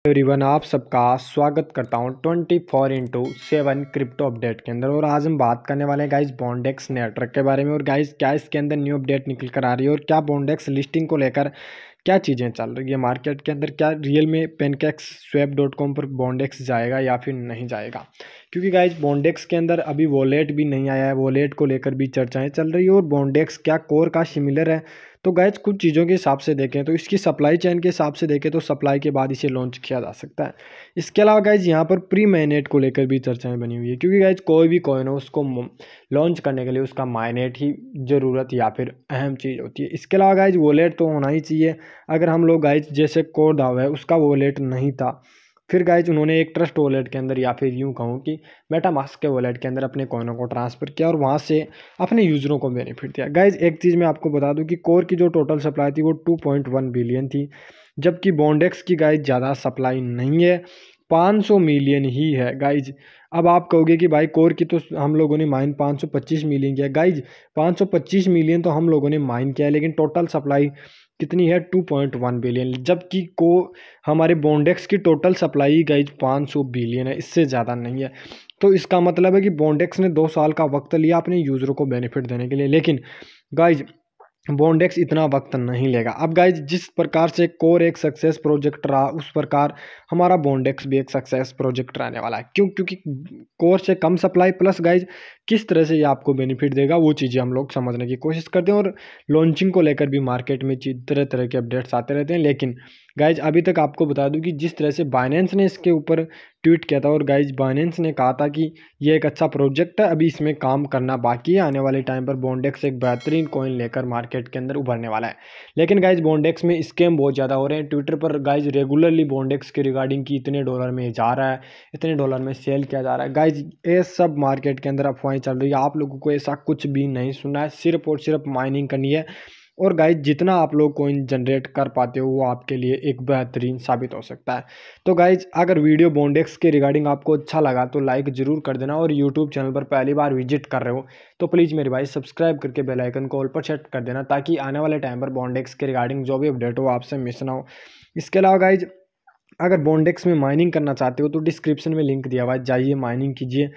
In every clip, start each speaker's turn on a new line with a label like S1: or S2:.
S1: Everyone, आप सबका स्वागत करता हूं 24x7 क्रिप्टो अपडेट के अंदर। और आज हम बात करने वाले हैं गाइज बॉन्डेक्स नेटवर्क के बारे में। और गाइज क्या इसके अंदर न्यू अपडेट निकल कर आ रही है और क्या बॉन्डेक्स लिस्टिंग को लेकर क्या चीज़ें चल रही है मार्केट के अंदर, क्या रियल में pancakeswap.com पर बॉन्डेक्स जाएगा या फिर नहीं जाएगा। क्योंकि गाइज बॉन्डेक्स के अंदर अभी वॉलेट भी नहीं आया है, वॉलेट को लेकर भी चर्चाएं चल रही है। और बॉन्डेक्स क्या कोर का सिमिलर है, तो गाइज कुछ चीज़ों के हिसाब से देखें तो इसकी सप्लाई चेन के हिसाब से देखें तो सप्लाई के बाद इसे लॉन्च किया जा सकता है। इसके अलावा गाइज यहाँ पर प्री माइनेट को लेकर भी चर्चाएं बनी हुई है, क्योंकि गाइज कोई भी कॉइन हो उसको लॉन्च करने के लिए उसका माइनेट ही ज़रूरत या फिर अहम चीज़ होती है। इसके अलावा गाइज वॉलेट तो होना ही चाहिए। अगर हम लोग गाइज जैसे कोरडाव है उसका वॉलेट नहीं था, फिर गाइज उन्होंने एक ट्रस्ट वॉलेट के अंदर या फिर यूँ कहूँ कि मेटामास्क के वॉलेट के अंदर अपने कॉइनों को ट्रांसफ़र किया और वहाँ से अपने यूज़रों को बेनिफिट दिया। गाइज एक चीज़ मैं आपको बता दूं कि कोर की जो टोटल सप्लाई थी वो 2.1 बिलियन थी, जबकि बॉन्डेक्स की गाइज ज़्यादा सप्लाई नहीं है, 500 मिलियन ही है गाइज। अब आप कहोगे कि भाई कोर की तो हम लोगों ने माइन 525 मिलियन किया। गाइज 525 मिलियन तो हम लोगों ने माइन किया है, लेकिन टोटल सप्लाई कितनी है 2.1 बिलियन, जबकि को हमारे बॉन्डेक्स की टोटल सप्लाई गाइज 500 बिलियन है, इससे ज़्यादा नहीं है। तो इसका मतलब है कि बॉन्डेक्स ने 2 साल का वक्त लिया अपने यूज़रों को बेनिफिट देने के लिए, लेकिन गाइज बॉन्डेक्स इतना वक्त नहीं लेगा। अब गाइज जिस प्रकार से कोर एक सक्सेस प्रोजेक्ट रहा उस प्रकार हमारा बॉन्डेक्स भी एक सक्सेस प्रोजेक्ट रहने वाला है। क्योंकि कोर से कम सप्लाई प्लस गाइज किस तरह से ये आपको बेनिफिट देगा वो चीज़ें हम लोग समझने की कोशिश करते हैं। और लॉन्चिंग को लेकर भी मार्केट में तरह तरह के अपडेट्स आते रहते हैं। लेकिन गाइज अभी तक आपको बता दूं कि जिस तरह से बाइनेंस ने इसके ऊपर ट्वीट किया था और गाइज बाइनेंस ने कहा था कि ये एक अच्छा प्रोजेक्ट है, अभी इसमें काम करना बाकी है, आने वाले टाइम पर बॉन्डेक्स एक बेहतरीन कॉइन लेकर मार्केट के अंदर उभरने वाला है। लेकिन गाइज बॉन्डेक्स में स्कैम बहुत ज़्यादा हो रहे हैं। ट्विटर पर गाइज रेगुलरली बॉन्डेक्स के रिगार्डिंग की इतने डॉलर में जा रहा है, इतने डॉलर में सेल किया जा रहा है। गाइज ये सब मार्केट के अंदर अफवाहें चल रही है, आप लोगों को ऐसा कुछ भी नहीं सुनना है, सिर्फ और सिर्फ माइनिंग करनी है। और गाइज जितना आप लोग कॉइन जनरेट कर पाते हो वो आपके लिए एक बेहतरीन साबित हो सकता है। तो गाइज अगर वीडियो बॉन्डेक्स के रिगार्डिंग आपको अच्छा लगा तो लाइक ज़रूर कर देना, और यूट्यूब चैनल पर पहली बार विजिट कर रहे हो तो प्लीज़ मेरे भाई सब्सक्राइब करके बेल आइकन को ऑल पर सेट कर देना, ताकि आने वाले टाइम पर बॉन्डेक्स के रिगार्डिंग जो भी अपडेट हो आपसे मिस ना हो। इसके अलावा गाइज अगर बॉन्डेक्स में माइनिंग करना चाहते हो तो डिस्क्रिप्शन में लिंक दिया हुआ है, जाइए माइनिंग कीजिए।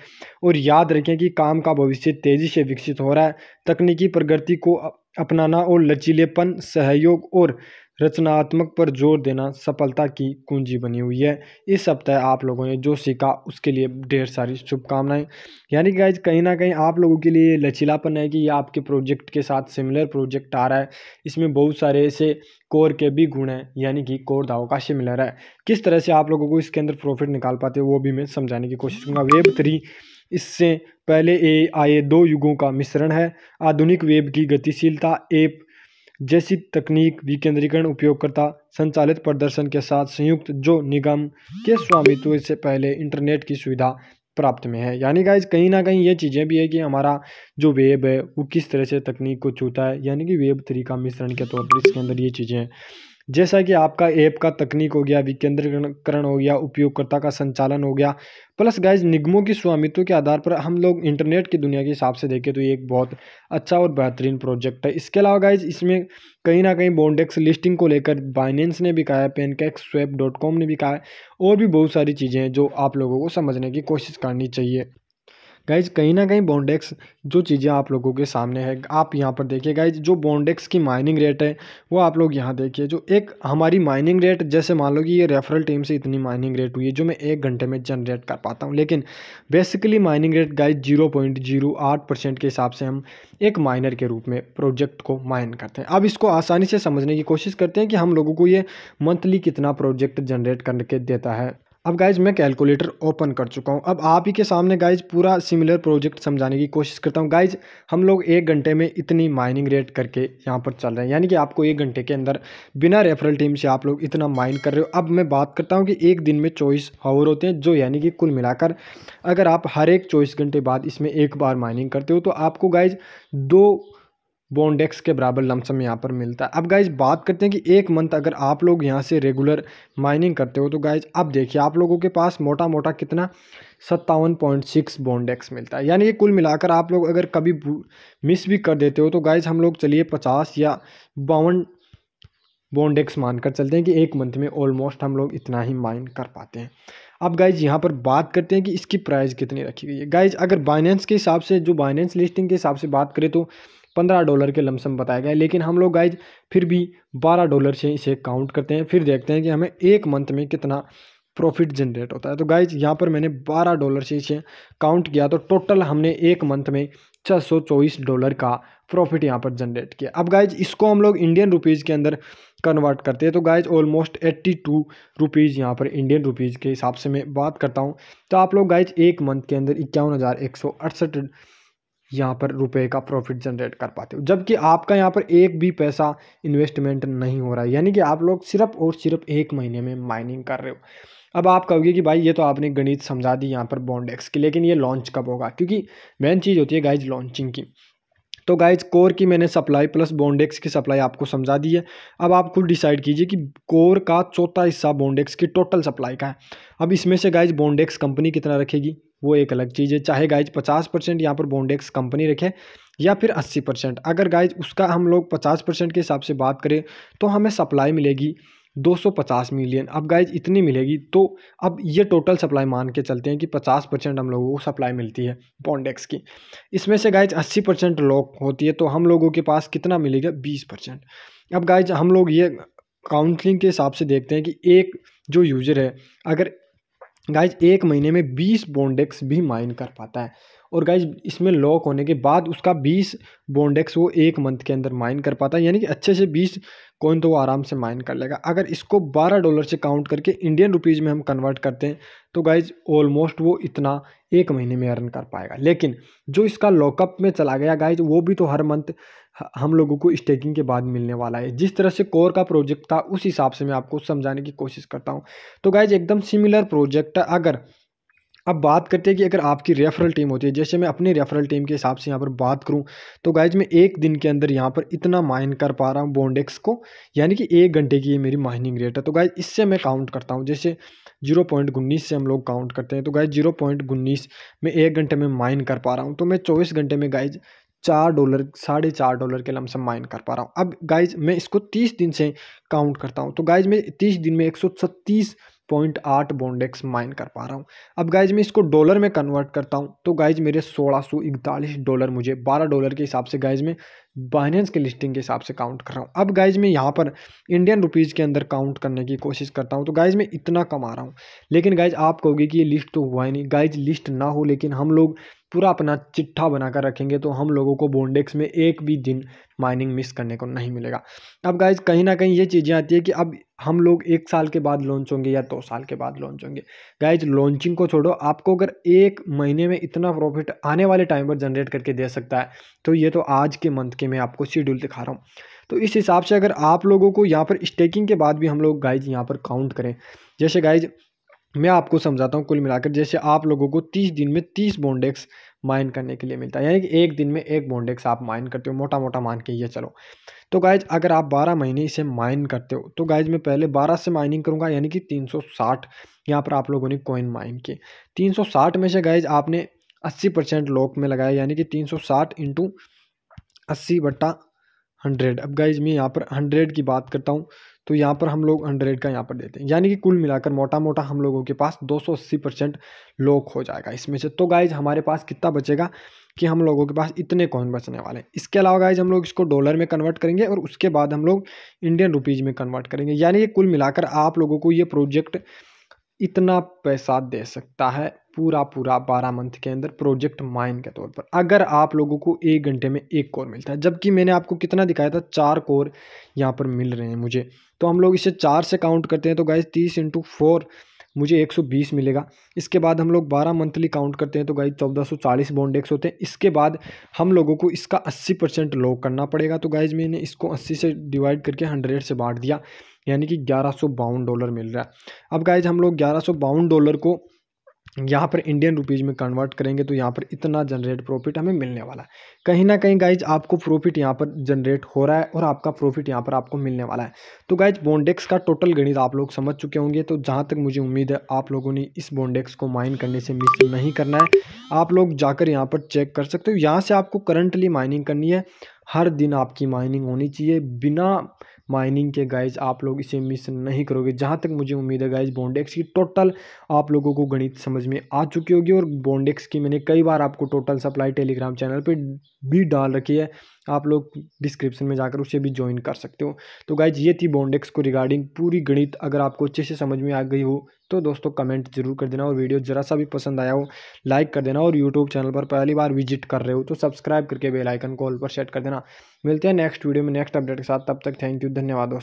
S1: और याद रखें कि काम का भविष्य तेज़ी से विकसित हो रहा है। तकनीकी प्रगति को अपनाना और लचीलेपन, सहयोग और रचनात्मक पर जोर देना सफलता की कुंजी बनी हुई है। इस सप्ताह आप लोगों ने जो सीखा उसके लिए ढेर सारी शुभकामनाएं। यानी कि गाइज कहीं ना कहीं आप लोगों के लिए लचीलापन है कि ये आपके प्रोजेक्ट के साथ सिमिलर प्रोजेक्ट आ रहा है, इसमें बहुत सारे ऐसे कोर के भी गुण हैं, यानी कि कोर दाव का सिमिलर है। किस तरह से आप लोगों को इसके अंदर प्रॉफिट निकाल पाते हो वो भी मैं समझाने की कोशिश करूँगा। वेब 3 इससे पहले आए 2 युगों का मिश्रण है। आधुनिक वेब की गतिशीलता, ऐप जैसी तकनीक, विकेंद्रीकरण, उपयोगकर्ता संचालित प्रदर्शन के साथ संयुक्त जो निगम के स्वामित्व से पहले इंटरनेट की सुविधा प्राप्त में है। यानी गाइज कहीं ना कहीं ये चीज़ें भी है कि हमारा जो वेब है वो किस तरह से तकनीक को छूता है, यानी कि वेब 3 का मिश्रण के तौर पर इसके अंदर ये चीज़ें हैं। जैसा कि आपका ऐप का तकनीक हो गया, विकेंद्रीकरण हो गया, उपयोगकर्ता का संचालन हो गया, प्लस गाइज निगमों की स्वामित्व के आधार पर हम लोग इंटरनेट की दुनिया के हिसाब से देखें तो ये एक बहुत अच्छा और बेहतरीन प्रोजेक्ट है। इसके अलावा गाइज इसमें कहीं ना कहीं बॉन्डेक्स लिस्टिंग को लेकर बाइनेंस ने भी कहा है, pancakeswap.com ने भी कहा है, और भी बहुत सारी चीज़ें हैं जो आप लोगों को समझने की कोशिश करनी चाहिए। गाइज कहीं ना कहीं बॉन्डेक्स जो चीज़ें आप लोगों के सामने है, आप यहाँ पर देखिए गाइज जो बॉन्डेक्स की माइनिंग रेट है वो आप लोग यहाँ देखिए। जो एक हमारी माइनिंग रेट, जैसे मान लो कि ये रेफरल टीम से इतनी माइनिंग रेट हुई है जो मैं 1 घंटे में जनरेट कर पाता हूँ, लेकिन बेसिकली माइनिंग रेट गाइज 0.08% के हिसाब से हम एक माइनर के रूप में प्रोजेक्ट को माइन करते हैं। अब इसको आसानी से समझने की कोशिश करते हैं कि हम लोगों को ये मंथली कितना प्रोजेक्ट जनरेट करके देता है। अब गाइज मैं कैलकुलेटर ओपन कर चुका हूँ, अब आप ही के सामने गाइज पूरा सिमिलर प्रोजेक्ट समझाने की कोशिश करता हूँ। गाइज हम लोग 1 घंटे में इतनी माइनिंग रेट करके यहाँ पर चल रहे हैं, यानी कि आपको 1 घंटे के अंदर बिना रेफरल टीम से आप लोग इतना माइन कर रहे हो। अब मैं बात करता हूँ कि एक दिन में 24 आवर होते हैं, जो यानी कि कुल मिलाकर अगर आप हर एक 24 घंटे बाद इसमें एक बार माइनिंग करते हो तो आपको गाइज 2 बॉन्डेक्स के बराबर लमसम यहाँ पर मिलता है। अब गाइज बात करते हैं कि 1 मंथ अगर आप लोग यहाँ से रेगुलर माइनिंग करते हो तो गाइज अब देखिए आप लोगों के पास मोटा मोटा कितना 57.6 बॉन्डेक्स मिलता है। यानी कि कुल मिलाकर आप लोग अगर कभी मिस भी कर देते हो तो गाइज हम लोग चलिए 50 या 52 बॉन्डेक्स मानकर चलते हैं कि एक मंथ में ऑलमोस्ट हम लोग इतना ही माइन कर पाते हैं। अब गाइज यहाँ पर बात करते हैं कि इसकी प्राइस कितनी रखी गई है। गाइज अगर बाइनेंस के हिसाब से, जो बाइनेंस लिस्टिंग के हिसाब से बात करें तो $15 के लमसम बताया गया है, लेकिन हम लोग गाइज फिर भी $12 से इसे काउंट करते हैं, फिर देखते हैं कि हमें एक मंथ में कितना प्रॉफिट जनरेट होता है। तो गाइज यहाँ पर मैंने $12 से इसे काउंट किया, तो टोटल हमने एक मंथ में $624 का प्रॉफिट यहाँ पर जनरेट किया। अब गाइज इसको हम लोग इंडियन रुपीज़ के अंदर कन्वर्ट करते हैं, तो गाइज ऑलमोस्ट 82 रुपीज़ यहाँ पर इंडियन रुपीज़ के हिसाब से मैं बात करता हूँ। तो आप लोग गाइज एक मंथ के अंदर 51,168 यहाँ पर रुपए का प्रॉफिट जनरेट कर पाते हो, जबकि आपका यहाँ पर एक भी पैसा इन्वेस्टमेंट नहीं हो रहा है, यानी कि आप लोग सिर्फ और सिर्फ एक महीने में माइनिंग कर रहे हो। अब आप कहोगे कि भाई ये तो आपने गणित समझा दी यहाँ पर बॉन्डेक्स की, लेकिन ये लॉन्च कब होगा, क्योंकि मेन चीज़ होती है गाइज लॉन्चिंग की। तो गाइज कोर की मैंने सप्लाई प्लस बॉन्डेक्स की सप्लाई आपको समझा दी है। अब आप खुद डिसाइड कीजिए कि कोर का चौथा हिस्सा बॉन्डेक्स की टोटल सप्लाई का है। अब इसमें से गाइज बॉन्डेक्स कंपनी कितना रखेगी वो एक अलग चीज़ है, चाहे गाइज 50% यहाँ पर बॉन्डेक्स कंपनी रखे या फिर 80%। अगर गाइज उसका हम लोग 50% के हिसाब से बात करें तो हमें सप्लाई मिलेगी 250 मिलियन। अब गाइज इतनी मिलेगी, तो अब ये टोटल सप्लाई मान के चलते हैं कि 50% हम लोगों को सप्लाई मिलती है बॉन्डेक्स की। इसमें से गाइज 80% लॉक होती है, तो हम लोगों के पास कितना मिलेगा 20%। अब गाइज हम लोग ये काउंसलिंग के हिसाब से देखते हैं कि एक जो यूज़र है अगर गाइज एक महीने में 20 बॉन्डेक्स भी माइन कर पाता है, और गाइज इसमें लॉक होने के बाद उसका 20 बॉन्डेक्स वो एक मंथ के अंदर माइन कर पाता है, यानी कि अच्छे से 20 कॉइन तो वो आराम से माइन कर लेगा। अगर इसको $12 से काउंट करके इंडियन रुपीज़ में हम कन्वर्ट करते हैं तो गाइज ऑलमोस्ट वो इतना एक महीने में अर्न कर पाएगा। लेकिन जो इसका लॉकअप में चला गया गाइज, वो भी तो हर मंथ हम लोगों को स्टेकिंग के बाद मिलने वाला है। जिस तरह से कोर का प्रोजेक्ट था उस हिसाब से मैं आपको समझाने की कोशिश करता हूँ। तो गाइज एकदम सिमिलर प्रोजेक्ट है। अगर अब बात करते हैं कि अगर आपकी रेफरल टीम होती है, जैसे मैं अपनी रेफरल टीम के हिसाब से यहाँ पर बात करूँ तो गाइज मैं एक दिन के अंदर यहाँ पर इतना माइन कर पा रहा हूँ बॉन्डेक्स को, यानी कि 1 घंटे की ये मेरी माइनिंग रेट है। तो गाइज इससे मैं काउंट करता हूँ, जैसे 0.19 से हम लोग काउंट करते हैं, तो गाइज 0.19 में 1 घंटे में माइन कर पा रहा हूँ, तो मैं 24 घंटे में गाइज $4 $4.5 के लमसम माइन कर पा रहा हूँ। अब गाइज मैं इसको 30 दिन से काउंट करता हूँ, तो गाइज मैं 30 दिन में 136.8 बॉन्डेक्स माइन कर पा रहा हूँ। अब गाइज मैं इसको डॉलर में कन्वर्ट करता हूँ, तो गाइज मेरे $1641 मुझे $12 के हिसाब से गाइज मैं बाइनेंस के लिस्टिंग के हिसाब से काउंट कर रहा हूँ। अब गाइज मैं यहाँ पर इंडियन रुपीज़ के अंदर काउंट करने की कोशिश करता हूँ, तो गाइज मैं इतना कमा रहा हूँ। लेकिन गाइज आप कहोगे कि ये लिस्ट तो हुआ ही नहीं। गाइज लिस्ट ना हो, लेकिन हम लोग पूरा अपना चिट्ठा बनाकर रखेंगे तो हम लोगों को बॉन्डेक्स में एक भी दिन माइनिंग मिस करने को नहीं मिलेगा। अब गाइज कहीं ना कहीं ये चीज़ें आती है कि अब हम लोग 1 साल के बाद लॉन्च होंगे या 2 साल के बाद लॉन्च होंगे। गाइज लॉन्चिंग को छोड़ो, आपको अगर एक महीने में इतना प्रॉफिट आने वाले टाइम पर जनरेट करके दे सकता है, तो ये तो आज के मंथ के मैं आपको शेड्यूल दिखा रहा हूँ। तो इस हिसाब से अगर आप लोगों को यहाँ पर स्टेकिंग के बाद भी हम लोग गाइज यहाँ पर काउंट करें, जैसे गाइज मैं आपको समझाता हूँ कुल मिलाकर, जैसे आप लोगों को 30 दिन में 30 बॉन्डेक्स माइन करने के लिए मिलता है, यानी कि एक दिन में एक बॉन्डेक्स आप माइन करते हो, मोटा मोटा मान के ये चलो। तो गाइज अगर आप 12 महीने इसे माइन करते हो, तो गाइज मैं पहले 12 से माइनिंग करूँगा, यानी कि 360 यहाँ पर आप लोगों ने कॉइन माइन किए। 360 में से गाइज आपने 80% लॉक में लगाया, यानी कि 360 इंटू 80/100। अब गाइज मैं यहाँ पर 100 की बात करता हूँ, तो यहाँ पर हम लोग 100 का यहाँ पर देते हैं, यानी कि कुल मिलाकर मोटा मोटा हम लोगों के पास 280% लॉक हो जाएगा इसमें से। तो गाइज हमारे पास कितना बचेगा कि हम लोगों के पास इतने कॉइन बचने वाले हैं। इसके अलावा गाइज हम लोग इसको डॉलर में कन्वर्ट करेंगे और उसके बाद हम लोग इंडियन रुपीज़ में कन्वर्ट करेंगे, यानी कि कुल मिलाकर आप लोगों को ये प्रोजेक्ट इतना पैसा दे सकता है पूरा 12 मंथ के अंदर प्रोजेक्ट माइन के तौर पर, अगर आप लोगों को 1 घंटे में 1 कोर मिलता है। जबकि मैंने आपको कितना दिखाया था, 4 कोर यहाँ पर मिल रहे हैं मुझे। तो हम लोग इसे 4 से काउंट करते हैं, तो गाइज 30 इंटू 4 मुझे 120 मिलेगा। इसके बाद हम लोग 12 मंथली काउंट करते हैं, तो गाइज 1440 बॉन्डेक्स होते हैं। इसके बाद हम लोगों को इसका 80% लॉक करना पड़ेगा, तो गाइज मैंने इसको 80 से डिवाइड करके 100 से बांट दिया, यानी कि $1152 मिल रहा है। अब गाइज हम लोग $1152 को यहाँ पर इंडियन रुपीज़ में कन्वर्ट करेंगे, तो यहाँ पर इतना जनरेट प्रॉफिट हमें मिलने वाला है। कहीं ना कहीं गाइज आपको प्रॉफिट यहाँ पर जनरेट हो रहा है और आपका प्रॉफिट यहाँ पर आपको मिलने वाला है। तो गाइज बॉन्डेक्स का टोटल गणित आप लोग समझ चुके होंगे। तो जहाँ तक मुझे उम्मीद है आप लोगों ने इस बॉन्डेक्स को माइन करने से मिस नहीं करना है। आप लोग जाकर यहाँ पर चेक कर सकते हो, यहाँ से आपको करंटली माइनिंग करनी है। हर दिन आपकी माइनिंग होनी चाहिए, बिना माइनिंग के गाइज आप लोग इसे मिस नहीं करोगे। जहाँ तक मुझे उम्मीद है गाइज बॉन्डेक्स की टोटल आप लोगों को गणित समझ में आ चुकी होगी, और बॉन्डेक्स की मैंने कई बार आपको टोटल सप्लाई टेलीग्राम चैनल पे भी डाल रखी है, आप लोग डिस्क्रिप्शन में जाकर उसे भी ज्वाइन कर सकते हो। तो गाइज ये थी बॉन्डेक्स को रिगार्डिंग पूरी गणित। अगर आपको अच्छे से समझ में आ गई हो तो दोस्तों कमेंट जरूर कर देना, और वीडियो जरा सा भी पसंद आया हो लाइक कर देना, और यूट्यूब चैनल पर पहली बार विजिट कर रहे हो तो सब्सक्राइब करके बेल आइकन को ऑल पर सेट कर देना। मिलते हैं नेक्स्ट वीडियो में नेक्स्ट अपडेट के साथ, तब तक थैंक यू, धन्यवाद दोस्तों।